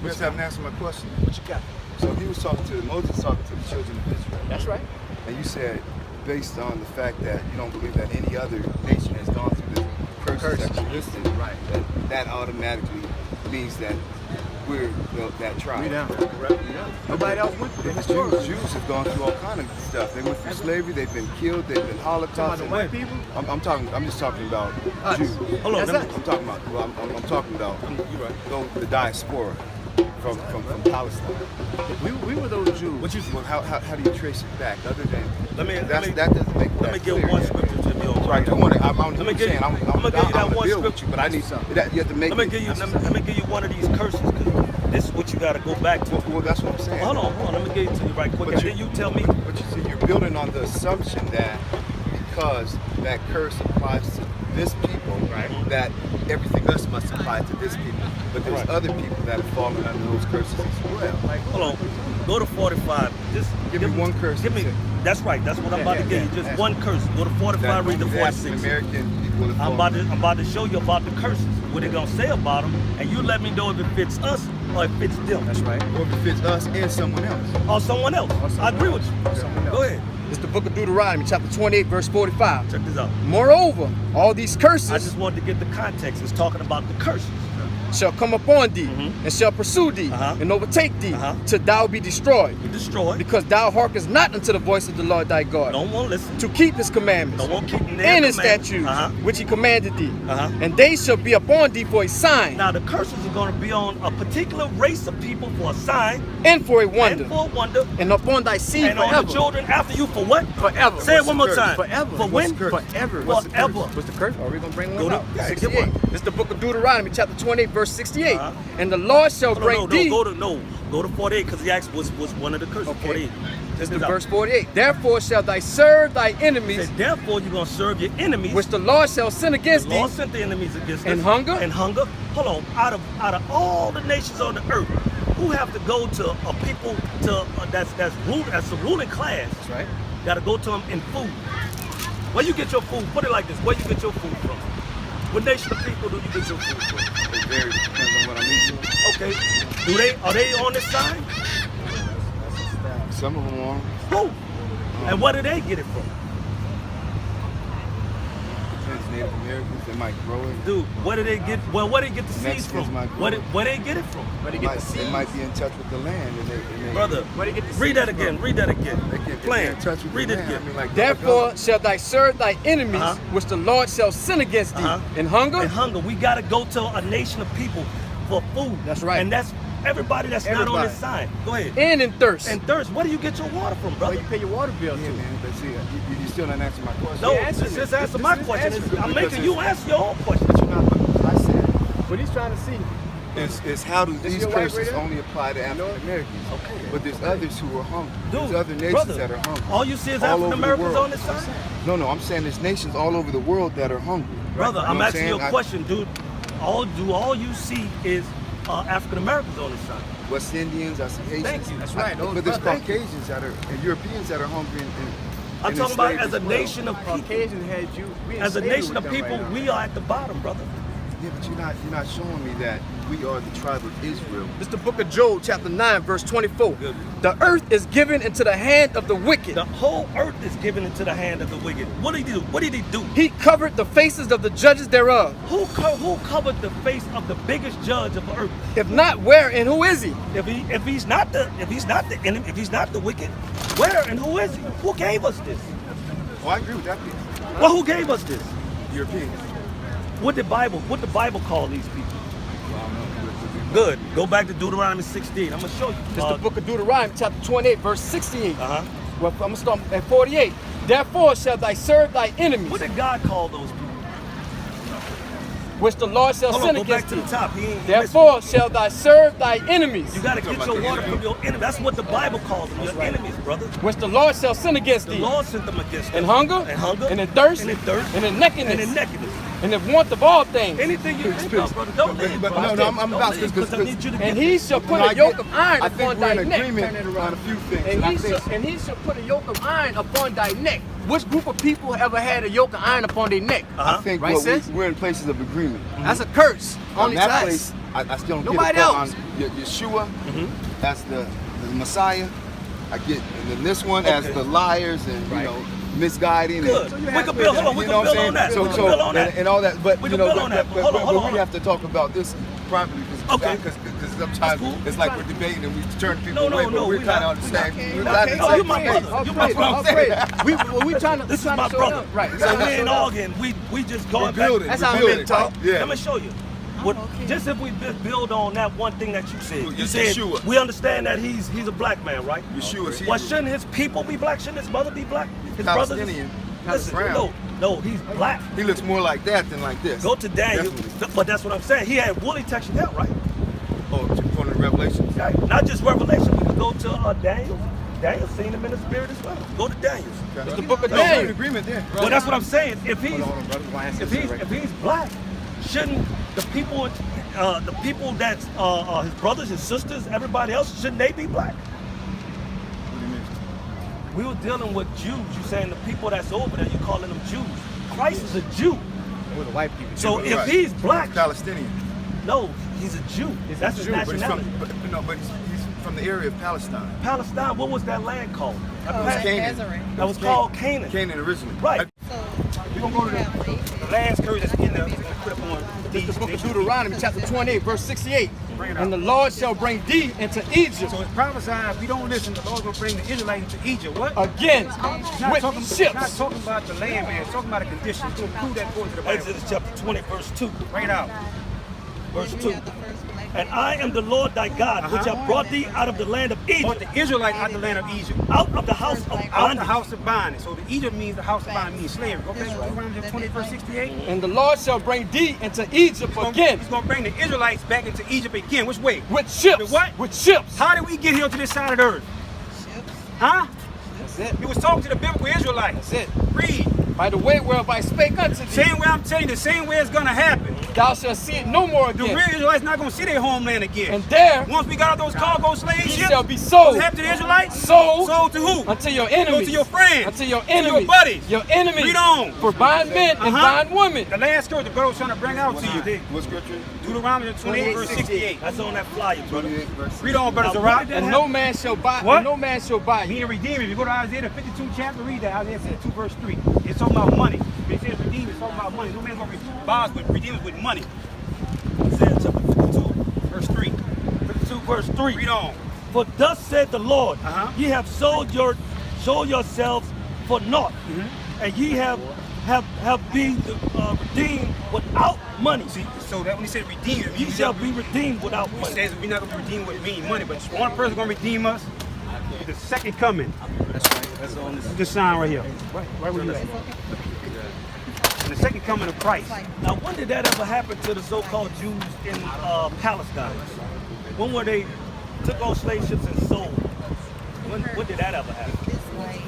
You just haven't answered my question. What you got? So he was talking to Moses, talking to the children of Israel. That's right. And you said, based on the fact that you don't believe that any other nation has gone through the curses that you listed, Right. that automatically means that we're that tribe. We down. Correct. We down. Nobody else went through The Jews have gone through all kind of stuff. They went through slavery. They've been killed. They've been holocaust. Talking about the white people? I'm just talking about Us. Jews. Hold on. I'm talking about. Well, I'm talking about. You're right. The diaspora from Palestine. We were those Jews. What you? Well, how do you trace it back? Other than Let me that doesn't make let me that give clear one yet. scripture to you. Right. I'm Let me give you. I'm I'm gonna give you that gonna one build with scripture. you, but I need something. You have to make. Let me give you one of these curses. 'Cause this is what you got to go back to. Well, that's what I'm saying. Hold on. Let me give it to you right quick, But and you- then you tell me. But you see, you're building on the assumption that because that curse applies to this people, Right. that everything else must apply to this people. But there's Right. other people that have fallen under those curses as well. Hold on. Go to 45. Just Give me one curse. Give me. That's right. That's what I'm about to give you. Just one curse. Go to 45. Read the the 46. American people have I'm fallen. about to show you about the curses. What they're gonna say about them, and you let me know if it fits us or it fits them. That's right. Or if it fits us and someone else. Or someone else. I agree with you. Someone else. Go ahead. It's the book of Deuteronomy, chapter 28, verse 45. Check this out. Moreover, all these curses I just wanted to get the context. It's talking about the curses. shall come upon thee, Mhm. and shall pursue thee, Uh-huh. and overtake thee, Uh-huh. till thou be destroyed. Be destroyed. Because thou hearkenest not unto the voice of the Lord thy God, Don't want to listen. to keep his commandments, Don't want to keep and his commandments. statutes, Uh-huh. which he commanded thee. Uh-huh. And they shall be upon thee for a sign, Now the curses are going to be on a particular race of people for a sign and for a wonder, and for a wonder, and upon thy seed and on forever. the children after you for what? Forever. Say it What's one the more curse? time. Forever. For What's when? the curse? Forever. Forever. What's the curse? Are we gonna bring one Go to- out? yeah, give 68. one. It's the book of Deuteronomy, chapter 28, verse 68. Uh-huh. And the Lord shall No, bring thee. go to 48 because he asked was one of the curses. Okay. 48. This Check is this out. verse 48. Therefore shall thy serve thy He enemies, said, therefore you're going to serve your enemies. which the Lord shall send against The Lord thee, sent the enemies against And us. hunger? And hunger. Hold on. Out of all the nations on the earth, who have to go to a people that's a ruling class? That's right. Got to go to them in food. Where you get your food? Put it like this. Where you get your food from? What nation of people do you get your food from? It varies, depends on what I'm eating. Okay. Are they on this side? Some of them are. Who? And where do they get it from? Depends. Native Americans, they might grow it. Dude, where do they get where they get the seeds Mexicans from? might Where grow where they get it from? Where they get the They seeds. might be in touch with the land, and they Brother, Where they get the read that seeds again. from? Read that again. They get Plan. in touch with Read the it land. again. I mean, like Therefore shall thy serve thy enemies, Uh-huh. which the Lord shall send against thee, Uh-huh. in hunger, And hunger. We got to go to a nation of people for food. That's right. And that's everybody that's not on Everybody. this side. Go ahead. and in thirst. And thirst. Where do you get your water from, Where brother? you pay your water bill Yeah, to? man, but see, you still not answering my question. No, Yeah, answer just it. answer This my is question. answer it. I'm Because making you answer your own question. But you're not, I said, What he's trying to see. is how do This these your wife curses right there? only apply to African Americans? Okay. But there's others who are hungry. Dude, There's other nations brother, that are hungry. all you see is All African over the Americans world. on this side? No, I'm saying there's nations all over the world that are hungry. Brother, You know I'm what asking you saying? a question, dude. All you see is African Americans on this side. West Indians, I see Haitians. Thank you. That's right. Those But there's brothers. Caucasians that are, and Europeans that are hungry. I'm and talking about enslaved as a as well. nation of people. Caucasian had you. We in As a slavery nation with of them people, right now. we are at the bottom, brother. Yeah, but you're not showing me that we are the tribe of Israel. This is the book of Job, chapter 9, verse 24. Good. The earth is given into the hand of the wicked. The whole earth is given into the hand of the wicked. What did he do? What did he do? He covered the faces of the judges thereof. Who covered the face of the biggest judge of the earth? If not, where and who is he? If he's not the enemy, if he's not the wicked, where and who is he? Who gave us this? Oh, I agree with that piece. Well, who gave us this? Europeans. What the Bible call these people? Well, I don't know. Good. Go back to Deuteronomy 16. I'm gonna show you. This is the book of Deuteronomy, chapter 28, verse 68. Uh-huh. Well, I'm going to start at 48. Therefore shall thy serve thy enemies, What did God call those people? which the Lord shall Hold on, send go back against to thee. the top. He ain't Therefore shall thy serve thy enemies, you gotta get your water from your enemy. That's what the Bible calls them, your enemies, brother. which the Lord shall send against The thee. Lord sent them against In us. hunger, and hunger, and in thirst, and in thirst, and in nakedness, and in nakedness. and in want of all things. Anything you think of, brother, don't leave. but brother. no, I'm Don't about leave, to- 'cause I need you to And get he this. shall put No, a I yoke get- of iron I think upon we're thy in neck. agreement on a few things. And I he, think shall, and he shall put a yoke of iron upon thy neck. Which group of people ever had a yoke of iron upon their neck? Uh-huh. I think Right, what sis? we're in places of agreement. That's a curse on On his that eyes. place, I still don't Nobody get it else. on Yeshua as the Messiah. I get, and then this one as Okay. the liars and Right. you know misguiding. Good. And, We can build. Hold on. We you can know what I'm build saying? on that. So, We can build on that. and all that. But We you can know, build on that. but Hold on, we have to talk about this privately Okay. because sometimes That's cool. it's like we're debating and we turn people No, no, away, no, but we're we kind not. of on the same. Okay. We're not Okay. the Oh, same you my page. brother. You my That's what I'm brother. saying. We trying to. This is we trying my to show brother. them. Right. So we ain't arguing. We just going We're back. building. That's We're how building. men talk. Yeah. Let me show you. What, okay. just if we build on that one thing that you said. Well, You it's said Yeshua. we understand that he's a black man, right? Yeshua's Well, Hebrew. shouldn't his people be black? Shouldn't his mother be black? His Palestinian. brothers? Listen, Brown. no, he's black. He looks more like that than like this. Go to Daniel, Definitely. but that's what I'm saying. He had woolly textured hair, right? Oh, from the Revelations. Right. Not just Revelation. We can go to Daniel. Daniel seen him in the spirit as well. Go to Daniel. It's the book of no, we're in Daniel. agreement there. Well, that's what I'm saying. If he's Hold on, brother. We're gonna answer if this he's right if he's black, shouldn't the people that's his brothers, his sisters, everybody else, shouldn't they be black? What do you mean? We were dealing with Jews. You saying the people that's over there, you calling them Jews. Christ is a Jew. We're the white people. So Right. if he's black, Palestinian. no, he's a Jew. That's his Jew, but he's nationality. he's from the area of Palestine. Palestine, what was that land called? Oh, was Canaan. Nazareth. That was called Canaan. Canaan originally. Right. So We're gonna go to the last curse that's in there. We're gonna put up on This is the book of these. Deuteronomy, chapter 28, verse 68. Bring it out. And the Lord shall bring thee into Egypt So it's prophesied, if we don't listen, the Lord's gonna bring the Israelites into Egypt. What? again It's not with talking, it's not ships. talking about the land, man. It's talking about the conditions. It's gonna prove that according to the Bible. Exodus chapter 20, verse 2. Bring it out. Verse then 2. you have the first black And I am the Lord thy God, which have brought thee out of the land of Brought Egypt, the Israelites out the land of Egypt. out of the house of Out Out the bondage. house of bondage. So the Egypt means the house of bondage means slavery. Okay, so Deuteronomy 20, verse 68. And the Lord shall bring thee into Egypt again He's gonna bring the Israelites back into Egypt again. Which way? with ships. With what? With ships. How did we get here to this side of the earth? ships. Huh? That's it. He was talking to the biblical Israelites. That's it. Read. By the way whereof I spake unto thee, Same way I'm telling you, the same way it's gonna happen. thou shalt see it no more The again. real Israelites not gonna see their homeland again. And there Once we got out those cargo slave ye ships, shall be sold. what happened to the Israelites? Sold Sold to who? unto your enemies. to your friends. Unto your To your enemies. buddies. Your enemies. Read on. For buying men and Uh-huh. buying women. The last scripture the brother was trying to bring out to you. What scripture? Deuteronomy 28, verse 68. That's on that flyer, brother. 28 verse. Read on, brother Now, what Zerah. did that And no man shall buy. What? And no man shall buy you. Meaning redeem. If you go to Isaiah the 52 chapter, read that. Isaiah 52 verse 3. It's talking about money. When it says redeem, it's talking about money. No man's gonna buy us with redeem us with money. Isaiah chapter 52, Verse 3. 52, verse 3. Read on. For thus said the Lord, Uh-huh. ye have sold yourselves for naught, and ye have been redeemed without money. See, so that when he said redeem, it Ye means shall be redeemed without He money. says we're not gonna be redeemed with mean money, but one person gonna redeem us. The second coming. That's on this. This sign right here. Right where you at. And the second coming of Christ. Now, when did that ever happen to the so-called Jews in Palestine? When were they took on slave ships and sold? When did that ever happen? This way.